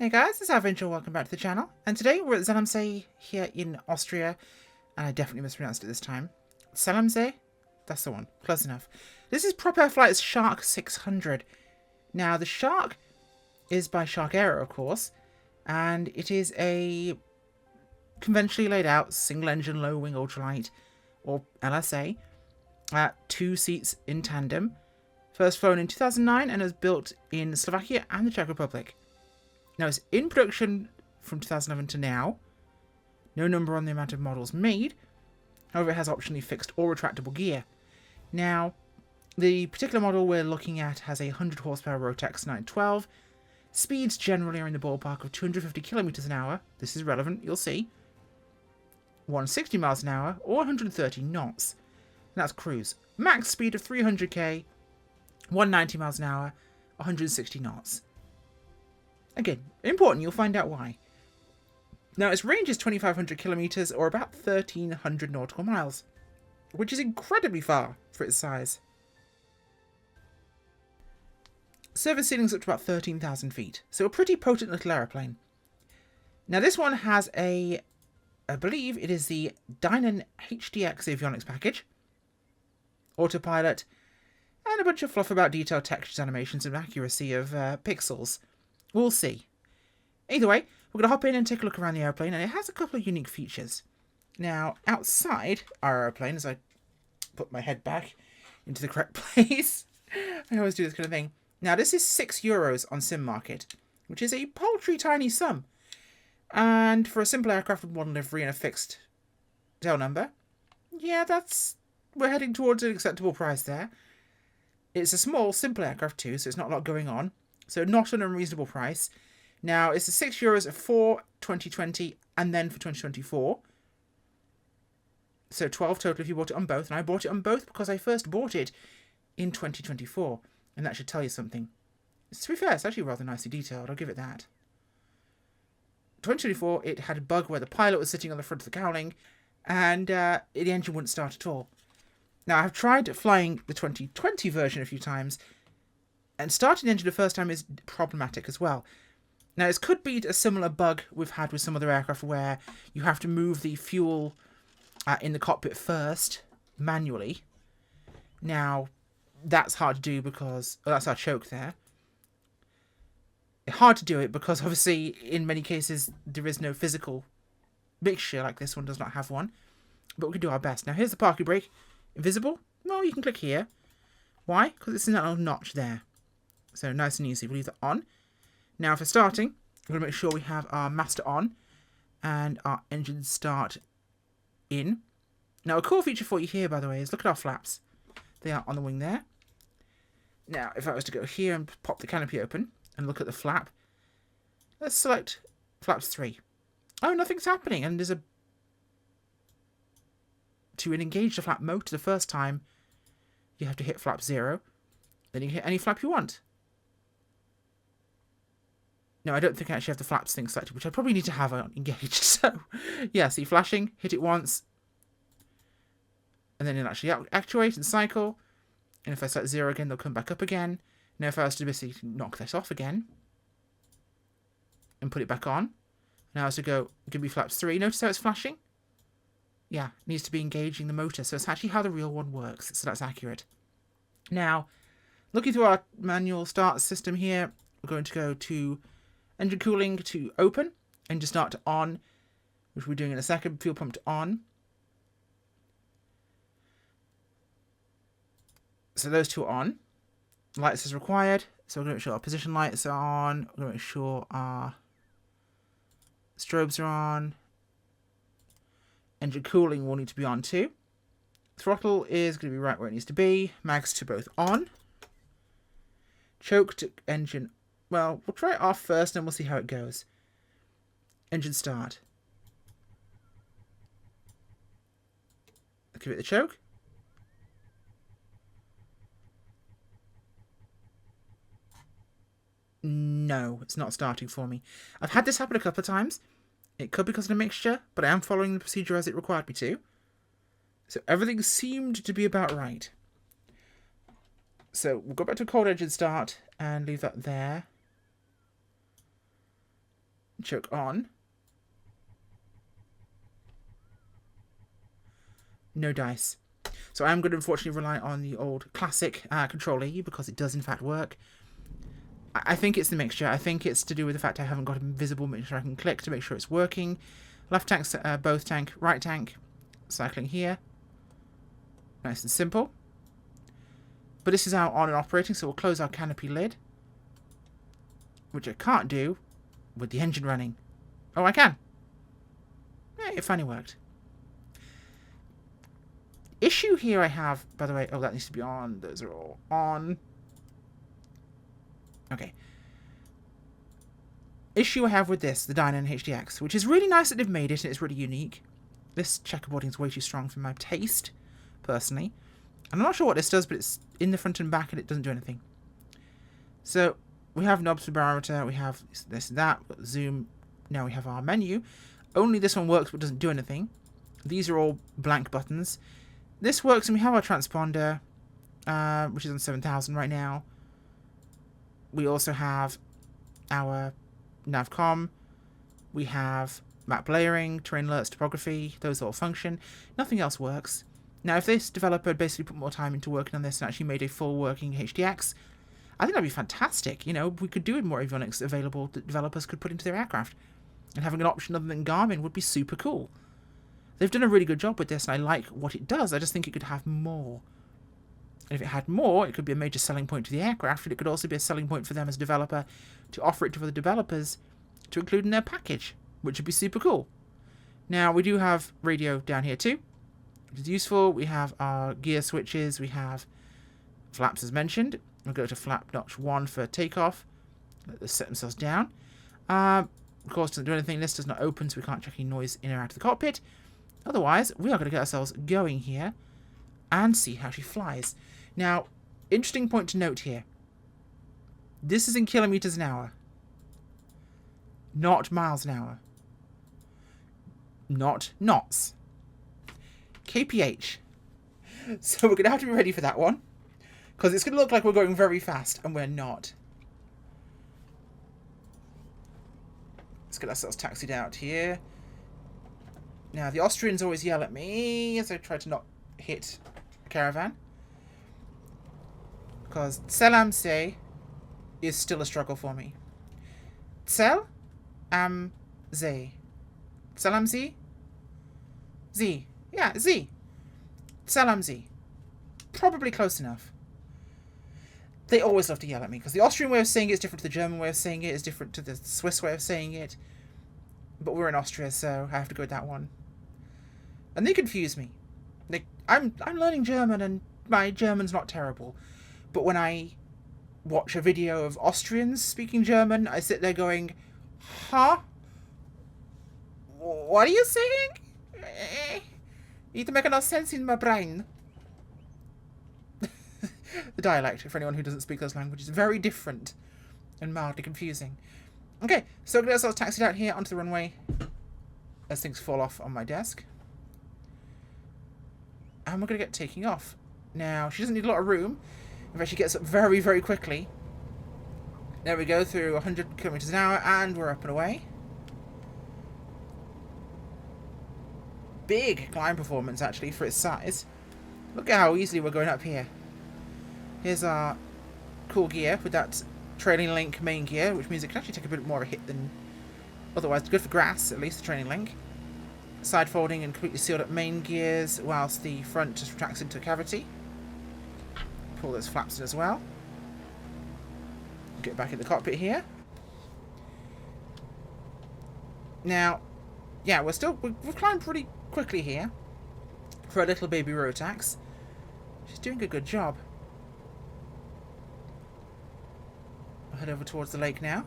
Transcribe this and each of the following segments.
Hey guys, it's Adventure, welcome back to the channel. And today we're at Zellamsee here in Austria, and I definitely mispronounced it this time. Zellamsee? That's the one, close enough. This is Propair Flight's Shark 600. Now the Shark is by Aero, of course, and it is a conventionally laid out single engine low wing ultralight, or LSA, 2 seats in tandem. First flown in 2009 and was built in Slovakia and the Czech Republic. Now, it's in production from 2011 to now. No number on the amount of models made. However, it has optionally fixed or retractable gear. Now, the particular model we're looking at has a 100 horsepower Rotax 912. Speeds generally are in the ballpark of 250 kilometers an hour. This is relevant, you'll see. 160 miles an hour or 130 knots. And that's cruise. Max speed of 300k, 190 miles an hour, 160 knots. Again, important, you'll find out why. Now, its range is 2,500 kilometers, or about 1,300 nautical miles, which is incredibly far for its size. Service ceiling's up to about 13,000 feet, so a pretty potent little aeroplane. Now, this one has I believe it is the Dynon HDX avionics package, autopilot, and a bunch of fluff about detailed textures, animations, and accuracy of pixels. We'll see. Either way, we're going to hop in and take a look around the airplane, and it has a couple of unique features. Now, outside our airplane, as I put my head back into the correct place, I always do this kind of thing. Now, this is €6 on Sim Market, which is a paltry tiny sum. And for a simple aircraft with one livery and a fixed tail number, yeah, we're heading towards an acceptable price there. It's a small, simple aircraft too, so it's not a lot going on. So not an unreasonable price. Now, it's the €6 for 2020 and then for 2024. So 12 total if you bought it on both. And I bought it on both because I first bought it in 2024. And that should tell you something. To be fair, it's actually rather nicely detailed. I'll give it that. 2024, it had a bug where the pilot was sitting on the front of the cowling and the engine wouldn't start at all. Now, I've tried flying the 2020 version a few times, and starting the engine the first time is problematic as well. Now, this could be a similar bug we've had with some other aircraft where you have to move the fuel in the cockpit first, manually. Now, that's hard to do because... Oh, that's our choke there. Hard to do it because, obviously, in many cases, there is no physical mixture like this one does not have one. But we can do our best. Now, here's the parking brake. Invisible? Well, you can click here. Why? Because it's in that little notch there. So nice and easy. We'll leave that on. Now for starting, we're going to make sure we have our master on and our engine start in. Now a cool feature for you here, by the way, is look at our flaps. They are on the wing there. Now if I was to go here and pop the canopy open and look at the flap, let's select flaps 3. Oh, nothing's happening, and there's a... To engage the flap motor the first time, you have to hit flap 0. Then you can hit any flap you want. No, I don't think I actually have the flaps thing selected, which I probably need to have engaged. So, yeah, see, flashing, hit it once, and then it'll actually actuate and cycle. And if I select 0 again, they'll come back up again. Now, if I was to basically knock this off again and put it back on, now I was to go, give me flaps 3. Notice how it's flashing? Yeah, it needs to be engaging the motor. So it's actually how the real one works. So that's accurate. Now, looking through our manual start system here, we're going to go to engine cooling to open, engine start to on, which we're doing in a second, fuel pump to on. So those two are on. Lights as required. So we're going to make sure our position lights are on. We're going to make sure our strobes are on. Engine cooling will need to be on too. Throttle is going to be right where it needs to be. Mags to both on. Choke to engine. Well, we'll try it off first and we'll see how it goes. Engine start. Give it the choke. No, it's not starting for me. I've had this happen a couple of times. It could be because of the mixture, but I am following the procedure as it required me to. So everything seemed to be about right. So we'll go back to a cold engine start and leave that there. choke on. No dice. So I'm going to unfortunately rely on the old classic control A because it does in fact work. I think it's the mixture. I think it's to do with the fact I haven't got a visible mixture I can click to make sure it's working. Left tank, both tank, right tank, cycling here. Nice and simple. But this is our on and operating, so we'll close our canopy lid. Which I can't do with the engine running. Oh, I can. Yeah, it finally worked. Issue here I have, by the way, oh, that needs to be on. Those are all on. Okay. Issue I have with this, the Dyna HDX, which is really nice that they've made it and it's really unique. This checkerboarding is way too strong for my taste, personally. And I'm not sure what this does, but it's in the front and back and it doesn't do anything. So, we have knobs for barometer, we have this and that, we've got zoom. Now we have our menu. Only this one works but doesn't do anything. These are all blank buttons. This works and we have our transponder, which is on 7,000 right now. We also have our navcom. We have map layering, terrain alerts, topography. Those all function. Nothing else works. Now, if this developer had basically put more time into working on this and actually made a full working HDX, I think that'd be fantastic. You know, we could do with more avionics available that developers could put into their aircraft. And having an option other than Garmin would be super cool. They've done a really good job with this, and I like what it does. I just think it could have more. And if it had more, it could be a major selling point to the aircraft, and it could also be a selling point for them as a developer to offer it to other developers to include in their package, which would be super cool. Now, we do have radio down here too, which is useful. We have our gear switches. We have flaps as mentioned. We'll go to flap notch 1 for takeoff. Let this set themselves down. Of course, doesn't do anything. This does not open, so we can't check any noise in or out of the cockpit. Otherwise, we are going to get ourselves going here and see how she flies. Now, interesting point to note here. This is in kilometers an hour. Not miles an hour. Not knots. kph. So we're going to have to be ready for that one. Because it's going to look like we're going very fast, and we're not. Let's get ourselves taxied out here. Now, the Austrians always yell at me as I try to not hit a caravan. Because Selam Se is still a struggle for me. Sel am Ze. Selam Z? Z. Yeah, Z. Selam Z. Probably close enough. They always love to yell at me, because the Austrian way of saying it is different to the German way of saying it, is different to the Swiss way of saying it. But we're in Austria, so I have to go with that one. And they confuse me. I'm learning German, and my German's not terrible. But when I watch a video of Austrians speaking German, I sit there going, huh? What are you saying? It doesn't make enough sense in my brain. The dialect, for anyone who doesn't speak those languages, is very different and mildly confusing. Okay, so I'm going to get ourselves taxied out here onto the runway as things fall off on my desk. And we're going to get taking off. Now, she doesn't need a lot of room. In fact, she gets up very, very quickly. There we go, through 100 kilometers an hour, and we're up and away. Big climb performance, actually, for its size. Look at how easily we're going up here. Here's our cool gear with that trailing link main gear, which means it can actually take a bit more of a hit than otherwise. Good for grass, at least, the trailing link. Side folding and completely sealed up main gears, whilst the front just retracts into a cavity. Pull those flaps in as well. Get back in the cockpit here. Now, yeah, we've climbed pretty quickly here for a little baby Rotax. She's doing a good job. I'll head over towards the lake now.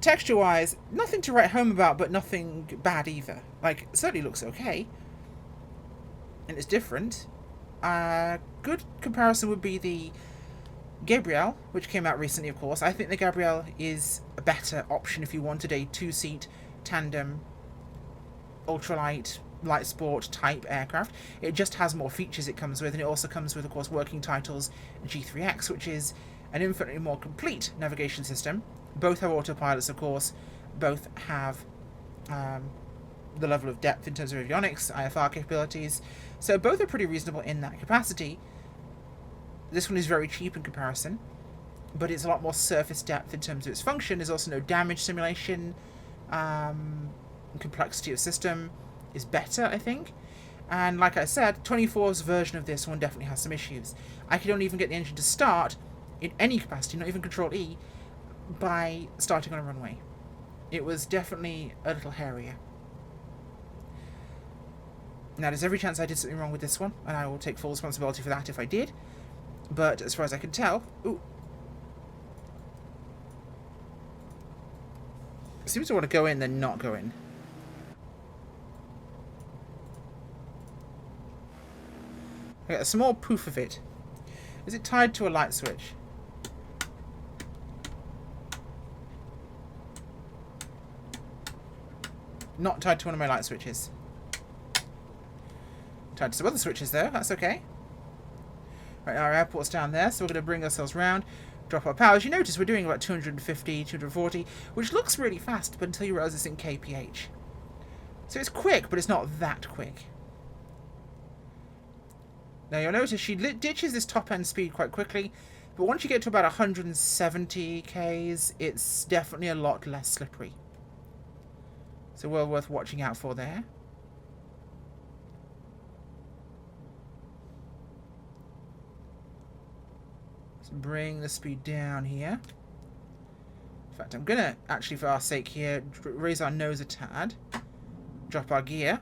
Texture-wise, nothing to write home about, but nothing bad either. Like, it certainly looks okay. And it's different. Good comparison would be the Gabrielle, which came out recently, of course. I think the Gabrielle is a better option if you wanted a two-seat tandem ultralight light sport type aircraft. It just has more features it comes with, and it also comes with, of course, working titles G3X, which is an infinitely more complete navigation system. Both have autopilots, of course. Both have the level of depth in terms of avionics, IFR capabilities. So both are pretty reasonable in that capacity. This one is very cheap in comparison, but it's a lot more surface depth in terms of its function. There's also no damage simulation. Complexity of system is better, I think. And like I said, 24's version of this one definitely has some issues. I could only even get the engine to start in any capacity, not even Control E, by starting on a runway. It was definitely a little hairier. Now, there's every chance I did something wrong with this one, and I will take full responsibility for that if I did. But as far as I can tell... Ooh. It seems to want to go in, then not go in. I get a small poof of it. Is it tied to a light switch? Not tied to one of my light switches. Tied to some other switches though, that's okay. Right, our airport's down there, so we're going to bring ourselves round, drop our power. As you notice, we're doing about 250, 240, which looks really fast, but until you realise it's in kph. So it's quick, but it's not that quick. Now you'll notice she ditches this top end speed quite quickly, but once you get to about 170 k's, it's definitely a lot less slippery. So well worth watching out for there. Let's bring the speed down here. In fact, I'm going to, actually for our sake here, raise our nose a tad. Drop our gear.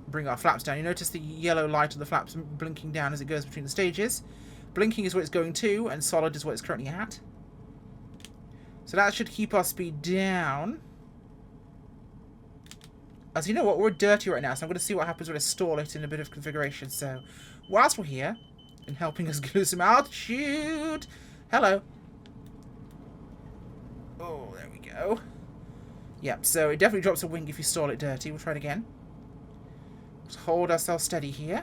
Bring our flaps down. You notice the yellow light of the flaps blinking down as it goes between the stages. Blinking is what it's going to, and solid is what it's currently at. So that should keep our speed down. As you know what, we're dirty right now, so I'm going to see what happens when I stall it in a bit of configuration. So, whilst we're here, and helping us lose some altitude... Hello. Oh, there we go. Yep, so it definitely drops a wing if you stall it dirty. We'll try it again. Just hold ourselves steady here.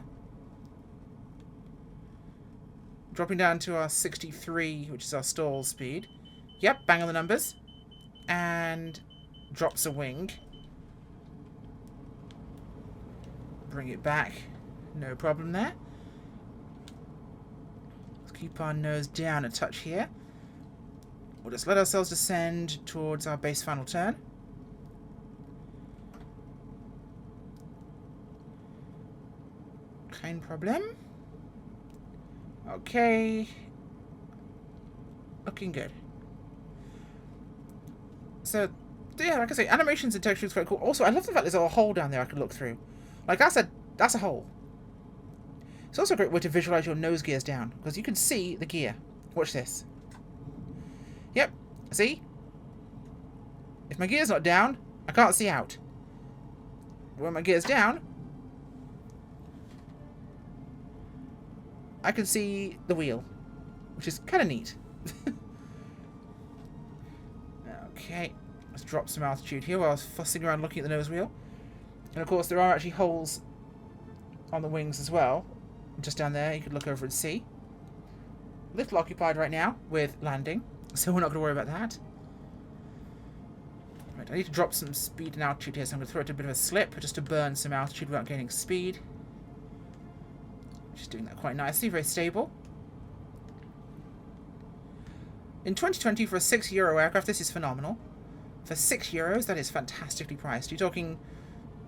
Dropping down to our 63, which is our stall speed. Yep, bang on the numbers. And drops a wing. Bring it back. No problem there. Let's keep our nose down a touch here. We'll just let ourselves descend towards our base final turn. Kein problem. Okay. Looking good. So, yeah, like I say, animations and textures are quite cool. Also, I love the fact there's a hole down there I can look through. Like, that's a hole. It's also a great way to visualize your nose gears down, because you can see the gear. Watch this. Yep, see? If my gear's not down, I can't see out. When my gear's down, I can see the wheel, which is kind of neat. Okay, let's drop some altitude here while I was fussing around looking at the nose wheel. And of course there are actually holes on the wings as well. Just down there, you could look over and see. A little occupied right now with landing, so we're not going to worry about that. Right, I need to drop some speed and altitude here, so I'm going to throw it to a bit of a slip just to burn some altitude without gaining speed. Just doing that quite nicely, very stable. In 2020, for a €6 aircraft, this is phenomenal. For €6, that is fantastically priced. You're talking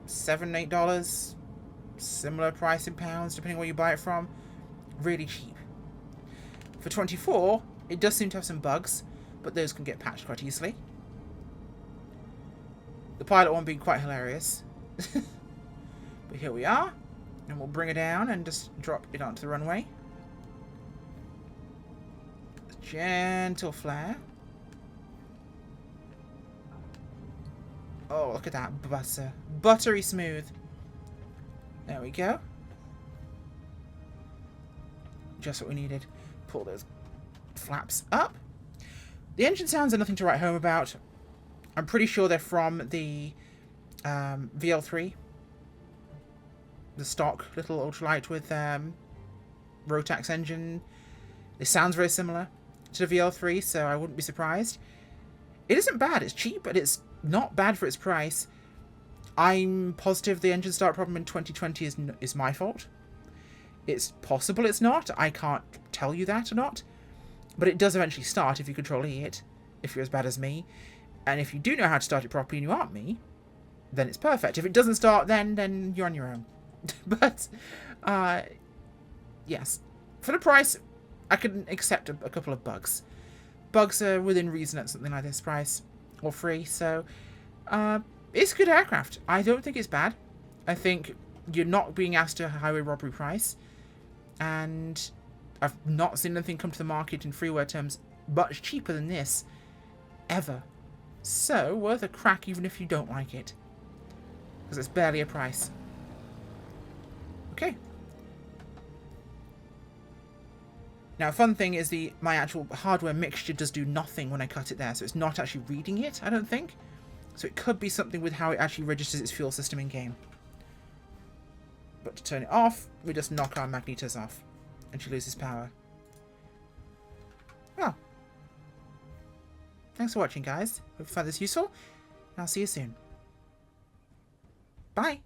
$7, $8, similar price in pounds, depending where you buy it from. Really cheap. For 24, it does seem to have some bugs, but those can get patched quite easily. The pilot one being quite hilarious. But here we are. And we'll bring it down and just drop it onto the runway. Gentle flare. Oh, look at that butter. Buttery smooth. There we go. Just what we needed. Pull those flaps up. The engine sounds are nothing to write home about. I'm pretty sure they're from the VL3. The stock little ultralight with Rotax engine. It sounds very similar to the VL3, so I wouldn't be surprised. It isn't bad. It's cheap, but it's not bad for its price. I'm positive the engine start problem in 2020 is my fault. It's possible it's not. I can't tell you that or not. But it does eventually start if you control E it, if you're as bad as me. And if you do know how to start it properly and you aren't me, then it's perfect. If it doesn't start, then you're on your own. But, yes. For the price, I can accept a couple of bugs. Bugs are within reason at something like this price, or free, so it's a good aircraft. I don't think it's bad. I think you're not being asked a highway robbery price, and I've not seen anything come to the market in freeware terms much cheaper than this, ever. So, worth a crack even if you don't like it, because it's barely a price. Okay. Now, fun thing is my actual hardware mixture does do nothing when I cut it there, so it's not actually reading it, I don't think. So it could be something with how it actually registers its fuel system in-game. But to turn it off, we just knock our magnetos off, and she loses power. Well, thanks for watching, guys. Hope you found this useful, and I'll see you soon. Bye!